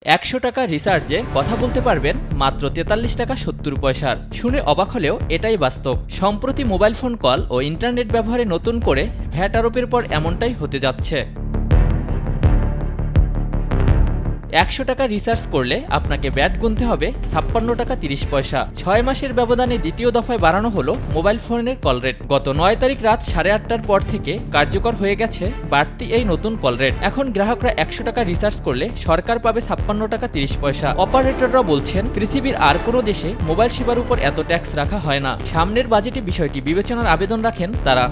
১০০ টাকা রিচার্জে কথা বলতে পারবেন মাত্র ৪৩ টাকা ৭০ পয়সার। শুনে অবাক হলেও এটাই বাস্তব। সম্প্রতি মোবাইল ফোন কল ও ইন্টারনেট ব্যবহারে নতুন করে ভ্যাট আরোপের পর এমনটাই হতে যাচ্ছে। ১০০ টাকা রিচার্জ করলে আপনাকে ভ্যাট গুনতে হবে ৫৬ টাকা ৩০ পয়সা। ৬ মাসের ব্যবধানে দ্বিতীয় দফায় বাড়ানো হলো মোবাইল ফোনের কল রেট। গত ৯ তারিখ রাত ৮:৩০টার পর থেকে কার্যকর হয়ে গেছে বাড়তি এই নতুন কল রেট। এখন গ্রাহকরা ১০০ টাকা রিচার্জ করলে সরকার পাবে ৫৬ টাকা ৩০ পয়সা। অপারেটররা বলছেন, পৃথিবীর আর কোনো দেশে মোবাইল সেবার উপর এত ট্যাক্স রাখা হয় না। সামনের বাজেটে বিষয়টি বিবেচনার আবেদন রাখেন তারা।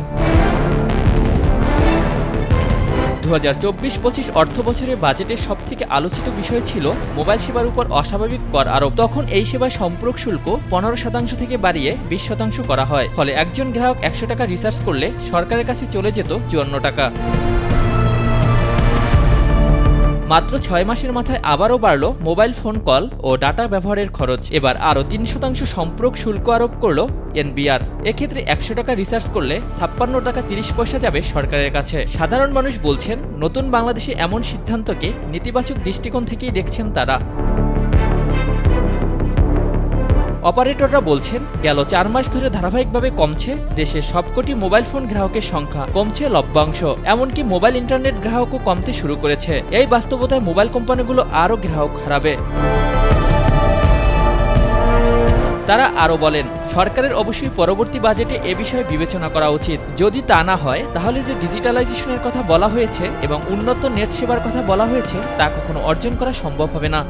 ২০২৪-২৫ অর্থবছরে বাজেটের সবথেকে আলোচিত বিষয় ছিল মোবাইল সেবার উপর অস্বাভাবিক কর আরোপ। তখন এই সেবায় সম্পূরক শুল্ক ১৫% থেকে বাড়িয়ে ২০% করা হয়। ফলে একজন গ্রাহক ১০০ টাকা রিচার্জ করলে সরকারের কাছে চলে যেত ৫৪ টাকা। মাত্র ৬ মাসের মাথায় আবারও বাড়ল মোবাইল ফোন কল ও ডাটা ব্যবহারের খরচ। এবার আরও ৩% সম্পূরক শুল্ক আরোপ করল এনবিআর। এক্ষেত্রে ১০০ টাকা রিচার্জ করলে ৫৬ টাকা ৩০ পয়সা যাবে সরকারের কাছে। সাধারণ মানুষ বলছেন, নতুন বাংলাদেশে এমন সিদ্ধান্তকে নেতিবাচক দৃষ্টিকোণ থেকেই দেখছেন তারা। অপারেটররা বলছেন, গেল ৪ মাস ধরে ধারাবাহিকভাবে কমছে দেশের সবকটি মোবাইল ফোন গ্রাহকের সংখ্যা, কমছে লভ্যাংশ। এমনকি মোবাইল ইন্টারনেট গ্রাহকও কমতে শুরু করেছে। এই বাস্তবতায় মোবাইল কোম্পানিগুলো আরও গ্রাহক হারাবে। তারা আরও বলেন, সরকারের অবশ্যই পরবর্তী বাজেটে এ বিষয়ে বিবেচনা করা উচিত। যদি তা না হয় তাহলে যে ডিজিটালাইজেশনের কথা বলা হয়েছে এবং উন্নত নেট সেবার কথা বলা হয়েছে তা কখনো অর্জন করা সম্ভব হবে না।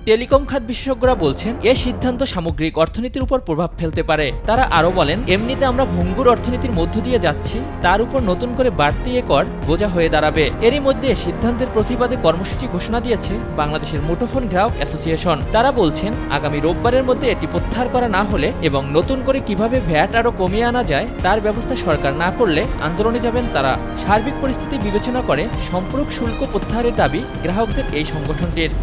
টেলিকম খাত বিশেষজ্ঞরা বলছেন, এ সিদ্ধান্ত সামগ্রিক অর্থনীতির উপর প্রভাব ফেলতে পারে। তারা আরও বলেন, এমনিতে আমরা ভঙ্গুর অর্থনীতির মধ্য দিয়ে যাচ্ছি, তার উপর নতুন করে বাড়তি এ কর বোঝা হয়ে দাঁড়াবে। এরই মধ্যে সিদ্ধান্তের প্রতিবাদে কর্মসূচি ঘোষণা দিয়েছে বাংলাদেশের মুঠোফোন গ্রাহক অ্যাসোসিয়েশন। তারা বলছেন, আগামী রোববারের মধ্যে এটি প্রত্যাহার করা না হলে এবং নতুন করে কিভাবে ভ্যাট আরও কমিয়ে আনা যায় তার ব্যবস্থা সরকার না করলে আন্দোলনে যাবেন তারা। সার্বিক পরিস্থিতি বিবেচনা করে সম্পূরক শুল্ক প্রত্যাহারের দাবি গ্রাহকদের এই সংগঠনটির।